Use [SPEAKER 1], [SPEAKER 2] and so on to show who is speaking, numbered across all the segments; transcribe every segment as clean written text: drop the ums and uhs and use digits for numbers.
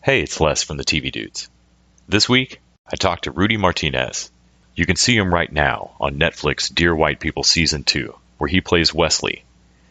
[SPEAKER 1] Hey, it's Les from the TV Dudes. This week, I talked to Rudy Martinez. You can see him right now on Netflix Dear White People Season 2, where he plays Wesley.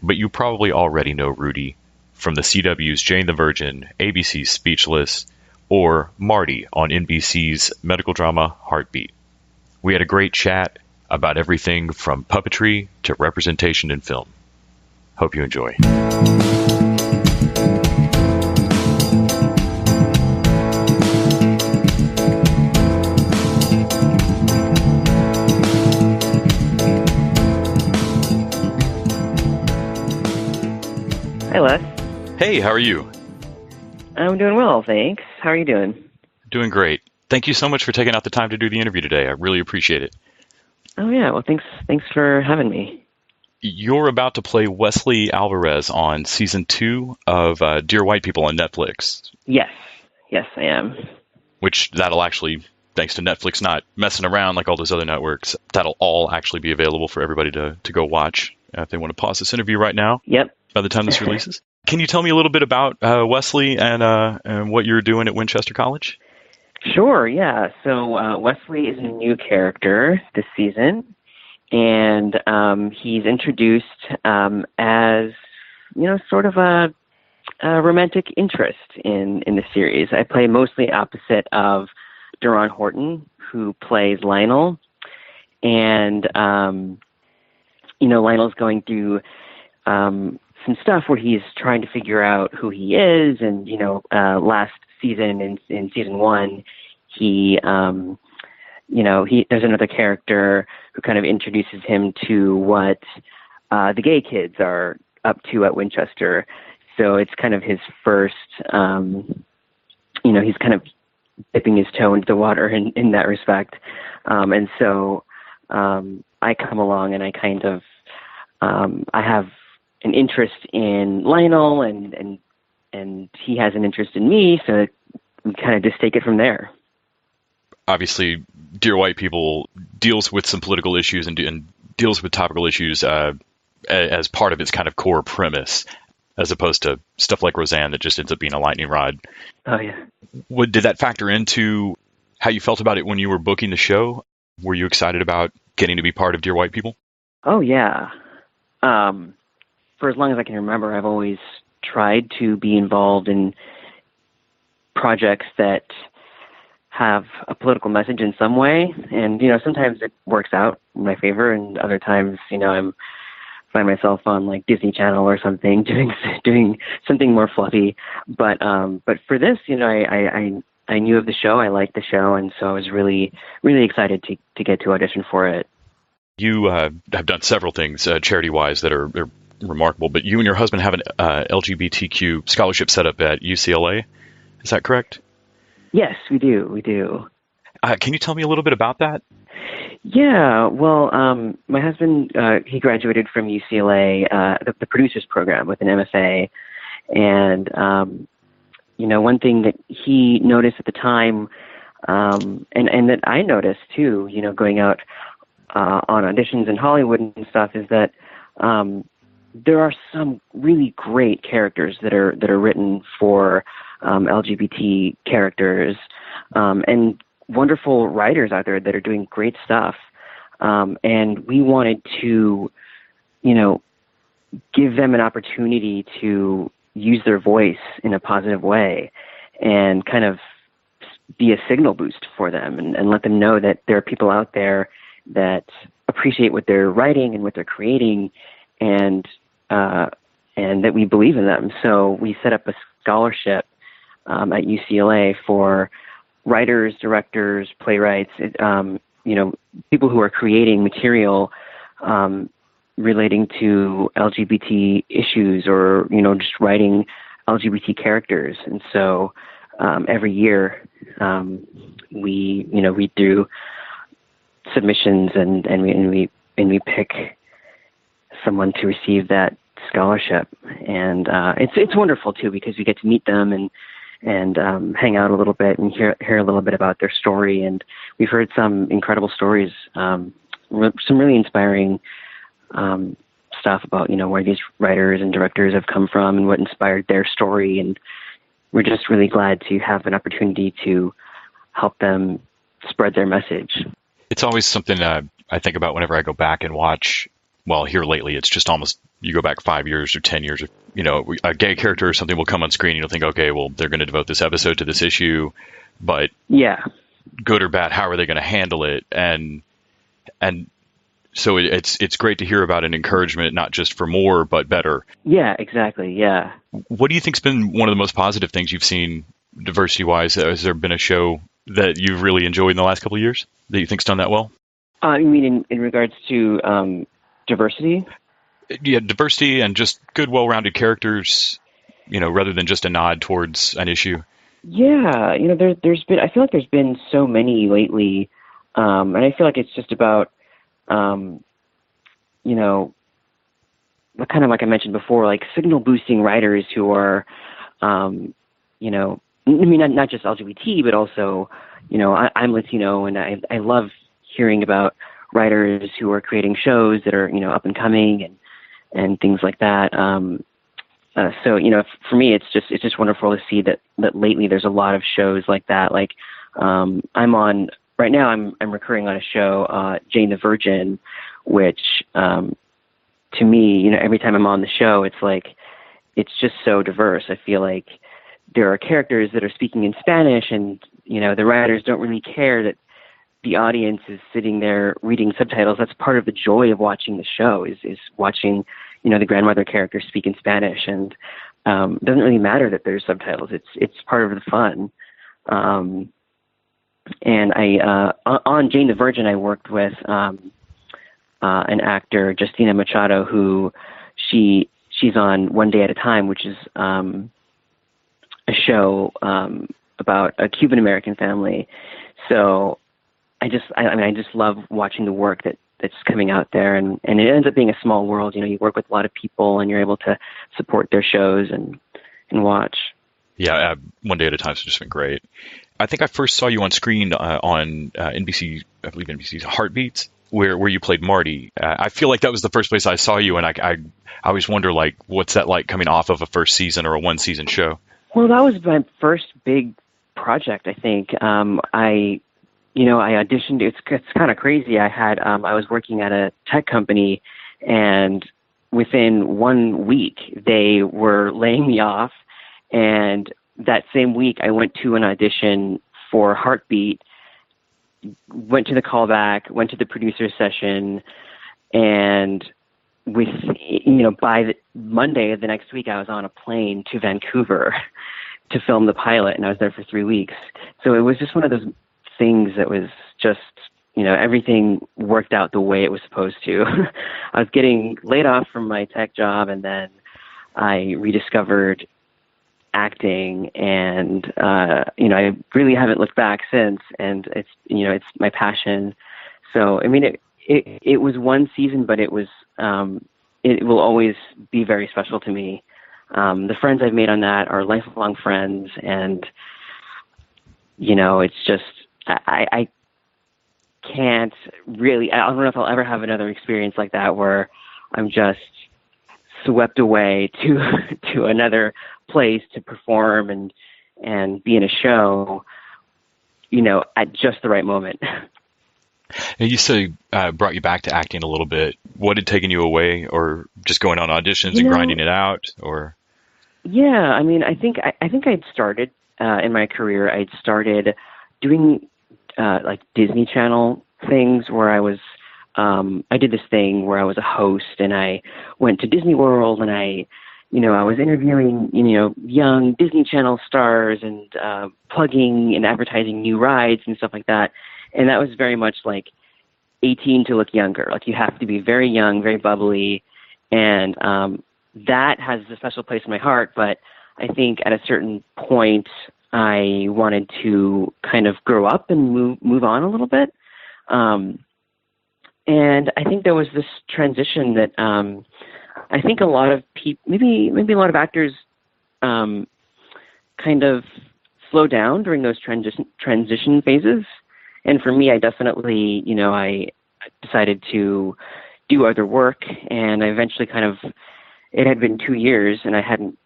[SPEAKER 1] But you probably already know Rudy from the CW's Jane the Virgin, ABC's Speechless, or Marty on NBC's medical drama Heartbeat. We had a great chat about everything from puppetry to representation in film. Hope you enjoy.
[SPEAKER 2] Hi, Les.
[SPEAKER 1] Hey, how are you?
[SPEAKER 2] I'm doing well, thanks. How are you doing?
[SPEAKER 1] Doing great. Thank you so much for taking out the time to do the interview today. I really appreciate it.
[SPEAKER 2] Oh, yeah. Well, thanks for having me.
[SPEAKER 1] You're about to play Wesley Alvarez on Season 2 of Dear White People on Netflix.
[SPEAKER 2] Yes, I am.
[SPEAKER 1] Which that'll actually, thanks to Netflix not messing around like all those other networks, that'll all actually be available for everybody to go watch if they want to pause this interview right now.
[SPEAKER 2] Yep.
[SPEAKER 1] By the time this releases. Can you tell me a little bit about Wesley and what you're doing at Winchester College?
[SPEAKER 2] Sure, yeah. So Wesley is a new character this season, and he's introduced as, sort of a romantic interest in the series. I play mostly opposite of Duron Horton, who plays Lionel, and, Lionel's going through some stuff where he's trying to figure out who he is, and last season in season 1, he there's another character who kind of introduces him to what the gay kids are up to at Winchester. So it's kind of his first, he's kind of dipping his toe into the water in that respect, and so I come along and I kind of I have an interest in Lionel, and he has an interest in me, so we kind of just take it from there.
[SPEAKER 1] Obviously, Dear White People deals with some political issues and deals with topical issues as part of its kind of core premise, as opposed to stuff like Roseanne that just ends up being a lightning rod.
[SPEAKER 2] Oh, yeah.
[SPEAKER 1] Did that factor into how you felt about it when you were booking the show? Were you excited about getting to be part of Dear White People?
[SPEAKER 2] Oh, yeah. For as long as I can remember, I've always tried to be involved in projects that have a political message in some way. And, sometimes it works out in my favor, and other times, I find myself on like Disney Channel or something doing something more fluffy. But for this, I knew of the show, I liked the show, and so I was really, really excited to get to audition for it.
[SPEAKER 1] You have done several things charity-wise that are remarkable, but you and your husband have an LGBTQ scholarship set up at UCLA. Is that correct?
[SPEAKER 2] Yes, we do.
[SPEAKER 1] Can you tell me a little bit about that?
[SPEAKER 2] Yeah, well, my husband, he graduated from UCLA, the producers program with an MFA. And, one thing that he noticed at the time, and that I noticed too, going out on auditions in Hollywood and stuff, is that there are some really great characters that are written for LGBT characters, and wonderful writers out there that are doing great stuff. And we wanted to, give them an opportunity to use their voice in a positive way and kind of be a signal boost for them, and let them know that there are people out there that appreciate what they're writing and what they're creating, and that we believe in them. So we set up a scholarship at UCLA for writers, directors, playwrights, people who are creating material relating to LGBT issues, or just writing LGBT characters. And so every year we do submissions, and we pick someone to receive that scholarship. And it's wonderful too, because we get to meet them and hang out a little bit and hear a little bit about their story. And we've heard some incredible stories, some really inspiring stuff about, where these writers and directors have come from and what inspired their story. And we're just really glad to have an opportunity to help them spread their message.
[SPEAKER 1] It's always something I think about whenever I go back and watch. Well, here lately, it's just almost, you go back 5 years or 10 years, a gay character or something will come on screen, and you'll think, okay, well, they're going to devote this episode to this issue, but
[SPEAKER 2] yeah,
[SPEAKER 1] good or bad, how are they going to handle it? And so it's great to hear about an encouragement, not just for more, but better.
[SPEAKER 2] Yeah, exactly. Yeah.
[SPEAKER 1] What do you think's been one of the most positive things you've seen diversity-wise? Has there been a show that you've really enjoyed in the last couple of years that you think's done that well?
[SPEAKER 2] You mean in regards to diversity?
[SPEAKER 1] Yeah, diversity and just good, well-rounded characters, rather than just a nod towards an issue.
[SPEAKER 2] Yeah, there's been, I feel like there's been so many lately, and I feel like it's just about, kind of like I mentioned before, like signal boosting writers who are, not just LGBT, but also, I'm Latino, and I love hearing about writers who are creating shows that are, up and coming and things like that. So, for me, it's just wonderful to see that lately there's a lot of shows like that. Like, I'm recurring on a show, Jane the Virgin, which, to me, every time I'm on the show, it's like, it's just so diverse. I feel like there are characters that are speaking in Spanish, and, the writers don't really care that the audience is sitting there reading subtitles. That's part of the joy of watching the show is watching, the grandmother character speak in Spanish, and it doesn't really matter that there's subtitles. It's part of the fun. And on Jane the Virgin, I worked with an actor, Justina Machado, who she's on One Day at a Time, which is a show about a Cuban American family. So I just love watching the work that's coming out there, and it ends up being a small world. You work with a lot of people, and you're able to support their shows and watch.
[SPEAKER 1] Yeah, One Day at a Time has just been great. I think I first saw you on screen on NBC, I believe NBC's Heartbeats, where you played Marty. I feel like that was the first place I saw you, and I always wonder, like, what's that like coming off of a first season or a one-season show?
[SPEAKER 2] Well, that was my first big project, I think. I auditioned. It's kind of crazy. I was working at a tech company, and within 1 week they were laying me off. And that same week I went to an audition for Heartbeat, went to the callback, went to the producer session, and by the Monday of the next week I was on a plane to Vancouver to film the pilot, and I was there for 3 weeks. So it was just one of those things that was just, everything worked out the way it was supposed to. I was getting laid off from my tech job, and then I rediscovered acting, and I really haven't looked back since, and it's my passion. So it was one season, but it will always be very special to me. The friends I've made on that are lifelong friends, and it's just I can't really, I don't know if I'll ever have another experience like that where I'm just swept away to another place to perform and be in a show, at just the right moment.
[SPEAKER 1] And you say brought you back to acting a little bit. What had taken you away, or just going on auditions and grinding it out, or? Yeah,
[SPEAKER 2] I think I'd started in my career. I'd started doing like Disney Channel things where I did this thing where I was a host, and I went to Disney World, and I was interviewing, young Disney Channel stars and plugging and advertising new rides and stuff like that. And that was very much like 18 to look younger. Like, you have to be very young, very bubbly. And that has a special place in my heart. But I think at a certain point, I wanted to kind of grow up and move on a little bit. And I think there was this transition that I think a lot of people, maybe a lot of actors kind of slow down during those transition phases. And for me, I definitely, I decided to do other work, and I eventually it had been 2 years and I hadn't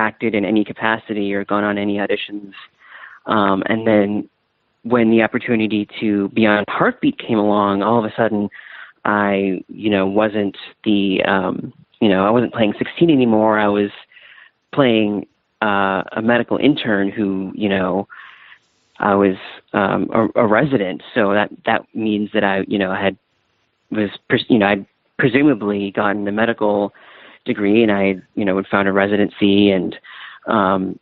[SPEAKER 2] acted in any capacity or gone on any auditions. And then when the opportunity to be on Heartbeat came along, all of a sudden I, wasn't I wasn't playing 16 anymore. I was playing a medical intern who, I was a resident. So that means that I'd presumably gotten a medical degree, and I, had found a residency, and, that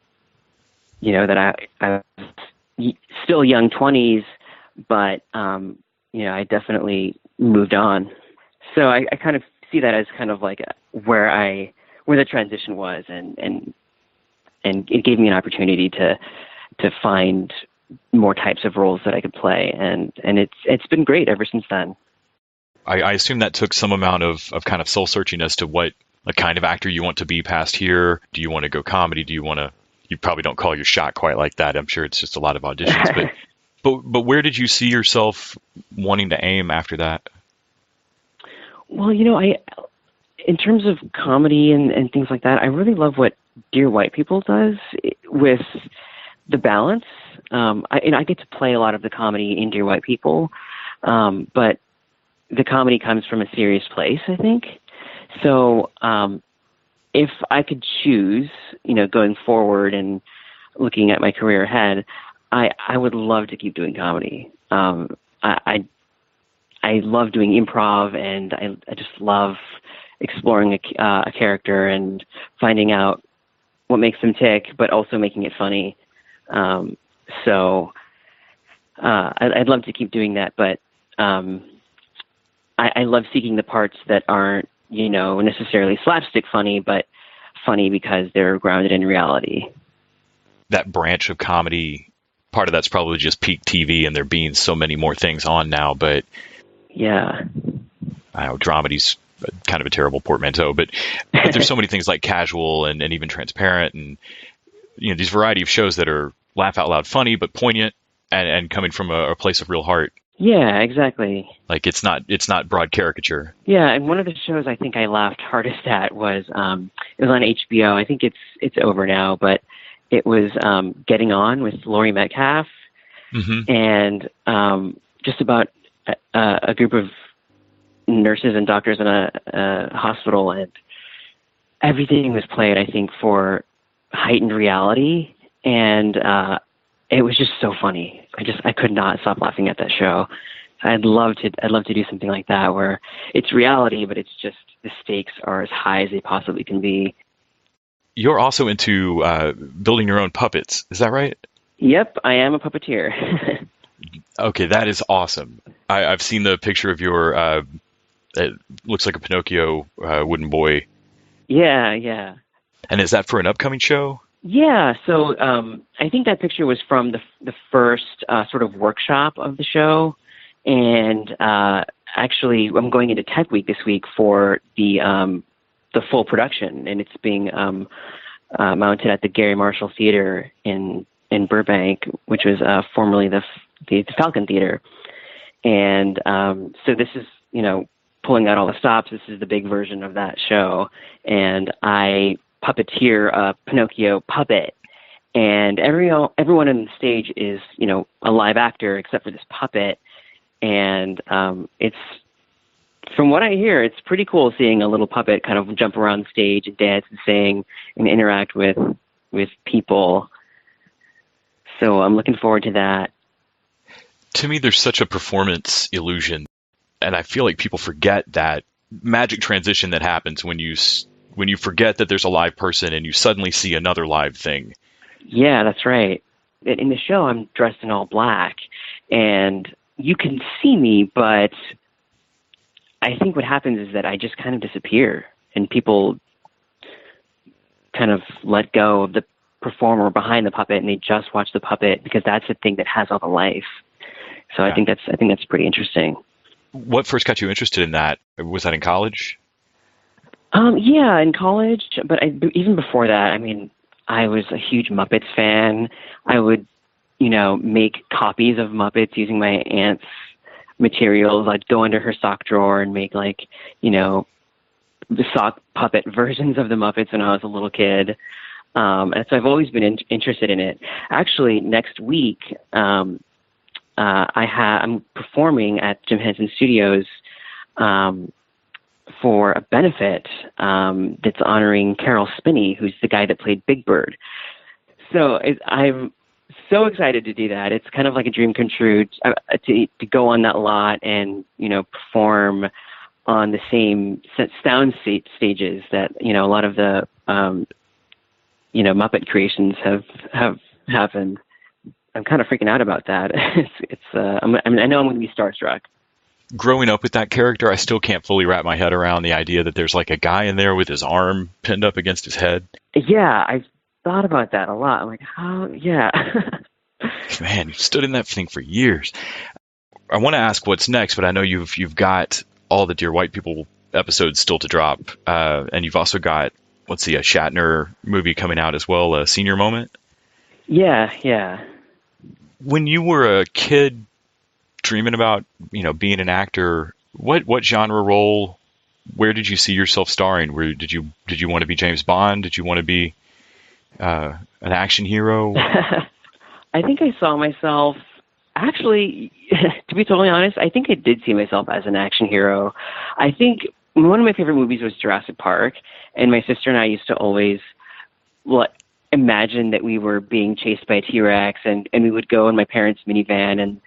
[SPEAKER 2] I was still young 20s, but, I definitely moved on. So I kind of see that as kind of like where the transition was, and it gave me an opportunity to find more types of roles that I could play, and it's been great ever since then.
[SPEAKER 1] I assume that took some amount of kind of soul searching as to what a kind of actor you want to be past here. Do you want to go comedy? You probably don't call your shot quite like that. I'm sure it's just a lot of auditions, but where did you see yourself wanting to aim after that?
[SPEAKER 2] Well, in terms of comedy and things like that, I really love what Dear White People does with the balance. I get to play a lot of the comedy in Dear White People, but the comedy comes from a serious place, I think. So if I could choose, going forward and looking at my career ahead, I would love to keep doing comedy. I love doing improv, and I just love exploring a character and finding out what makes them tick, but also making it funny. So I'd love to keep doing that, but I love seeking the parts that aren't, necessarily slapstick funny, but funny because they're grounded in reality.
[SPEAKER 1] That branch of comedy, part of that's probably just peak TV, and there being so many more things on now, but
[SPEAKER 2] yeah,
[SPEAKER 1] I know dramedy's kind of a terrible portmanteau, but there's so many things like casual and even transparent, and these variety of shows that are laugh out loud funny but poignant and coming from a place of real heart.
[SPEAKER 2] Yeah, exactly.
[SPEAKER 1] Like it's not broad caricature.
[SPEAKER 2] Yeah, and one of the shows I think I laughed hardest at was it was on HBO. I think it's over now, but it was Getting On with Laurie Metcalf, and just about a group of nurses and doctors in a hospital, and everything was played, I think, for heightened reality, and it was just so funny. I could not stop laughing at that show. I'd love to do something like that where it's reality, but it's just the stakes are as high as they possibly can be.
[SPEAKER 1] You're also into building your own puppets, is that right?
[SPEAKER 2] Yep, I am a puppeteer.
[SPEAKER 1] Okay, that is awesome. I've seen the picture of your, it looks like a Pinocchio wooden boy.
[SPEAKER 2] Yeah.
[SPEAKER 1] And is that for an upcoming show?
[SPEAKER 2] Yeah, so I think that picture was from the first sort of workshop of the show, and actually I'm going into Tech Week this week for the full production, and it's being mounted at the Gary Marshall Theater in Burbank, which was formerly the Falcon Theater, and so this is pulling out all the stops. This is the big version of that show, and I puppeteer a Pinocchio puppet, and everyone on the stage is a live actor except for this puppet, and it's, from what I hear, it's pretty cool seeing a little puppet kind of jump around the stage and dance and sing and interact with people. So I'm looking forward to that.
[SPEAKER 1] To me, there's such a performance illusion, and I feel like people forget that magic transition that happens when you forget that there's a live person and you suddenly see another live thing.
[SPEAKER 2] Yeah, that's right. In the show, I'm dressed in all black, and you can see me, but I think what happens is that I just kind of disappear, and people kind of let go of the performer behind the puppet, and they just watch the puppet because that's the thing that has all the life. So yeah. I think that's pretty interesting.
[SPEAKER 1] What first got you interested in that? Was that in college?
[SPEAKER 2] Yeah, in college, but even before that, I mean, I was a huge Muppets fan. I would, make copies of Muppets using my aunt's materials. I'd go into her sock drawer and make the sock puppet versions of the Muppets when I was a little kid. And so I've always been interested in it. Actually, next week, I'm performing at Jim Henson Studios for a benefit that's honoring Carol Spinney, who's the guy that played Big Bird. So I'm so excited to do that. It's kind of like a dream come true to go on that lot and, perform on the same sound stages that, a lot of the, Muppet creations have happened. I'm kind of freaking out about that. I know I'm going to be starstruck.
[SPEAKER 1] Growing up with that character, I still can't fully wrap my head around the idea that there's like a guy in there with his arm pinned up against his head.
[SPEAKER 2] Yeah, I've thought about that a lot. I'm like, how? Yeah.
[SPEAKER 1] Man, you've stood in that thing for years. I want to ask what's next, but I know you've got all the Dear White People episodes still to drop, and you've also got, a Shatner movie coming out as well, a Senior Moment.
[SPEAKER 2] Yeah.
[SPEAKER 1] When you were a kid dreaming about, being an actor, what genre role, where did you see yourself starring? Did you want to be James Bond? Did you want to be an action hero?
[SPEAKER 2] I think I saw myself, actually, to be totally honest, I think I did see myself as an action hero. I think one of my favorite movies was Jurassic Park, and my sister and I used to always imagine that we were being chased by a T-Rex, and we would go in my parents' minivan and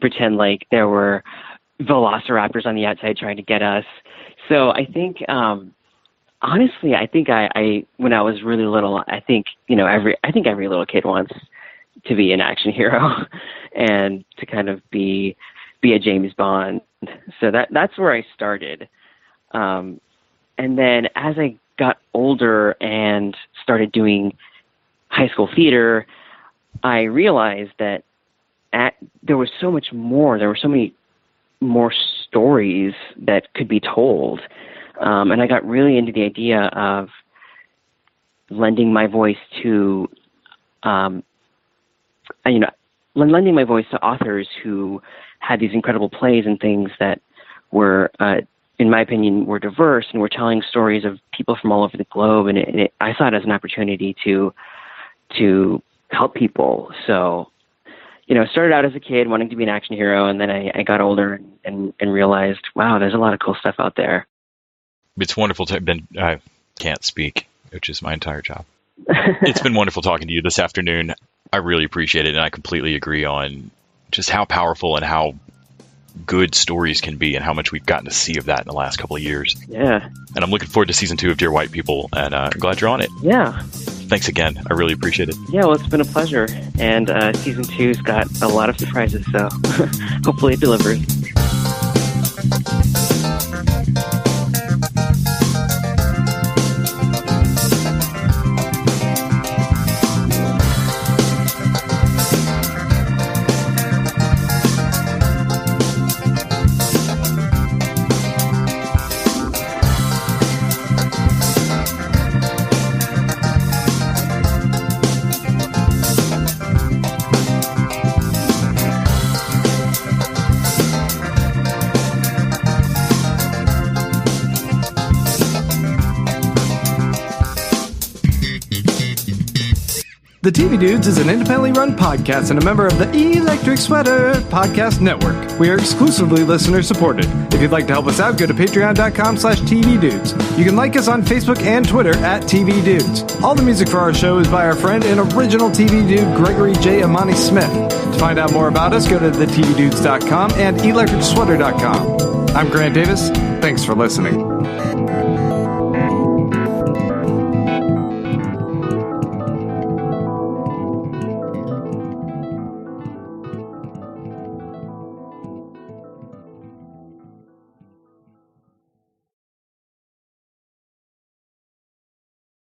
[SPEAKER 2] pretend like there were velociraptors on the outside trying to get us. So I think, honestly, I think I when I was really little, I think every little kid wants to be an action hero and to kind of be a James Bond. So that's where I started. And then as I got older and started doing high school theater, I realized that there was so much more. There were so many more stories that could be told. And I got really into the idea of lending my voice to, lending my voice to authors who had these incredible plays and things that were, in my opinion, were diverse and were telling stories of people from all over the globe. And I saw it as an opportunity to help people. So, started out as a kid wanting to be an action hero, and then I got older and realized, wow, there's a lot of cool stuff out there.
[SPEAKER 1] It's wonderful I can't speak, which is my entire job. It's been wonderful talking to you this afternoon. I really appreciate it, and I completely agree on just how powerful and how good stories can be and how much we've gotten to see of that in the last couple of years.
[SPEAKER 2] Yeah.
[SPEAKER 1] And I'm looking forward to season 2 of Dear White People, and I'm glad you're on it.
[SPEAKER 2] Yeah.
[SPEAKER 1] Thanks again. I really appreciate it.
[SPEAKER 2] Yeah, well, it's been a pleasure. And season 2's got a lot of surprises, so hopefully it delivers.
[SPEAKER 3] The TV Dudes is an independently run podcast and a member of the Electric Sweater Podcast Network. We are exclusively listener-supported. If you'd like to help us out, go to patreon.com/TVDudes. You can like us on Facebook and Twitter @TV Dudes. All the music for our show is by our friend and original TV dude, Gregory J. Amani Smith. To find out more about us, go to thetvdudes.com and electricsweater.com. I'm Grant Davis. Thanks for listening.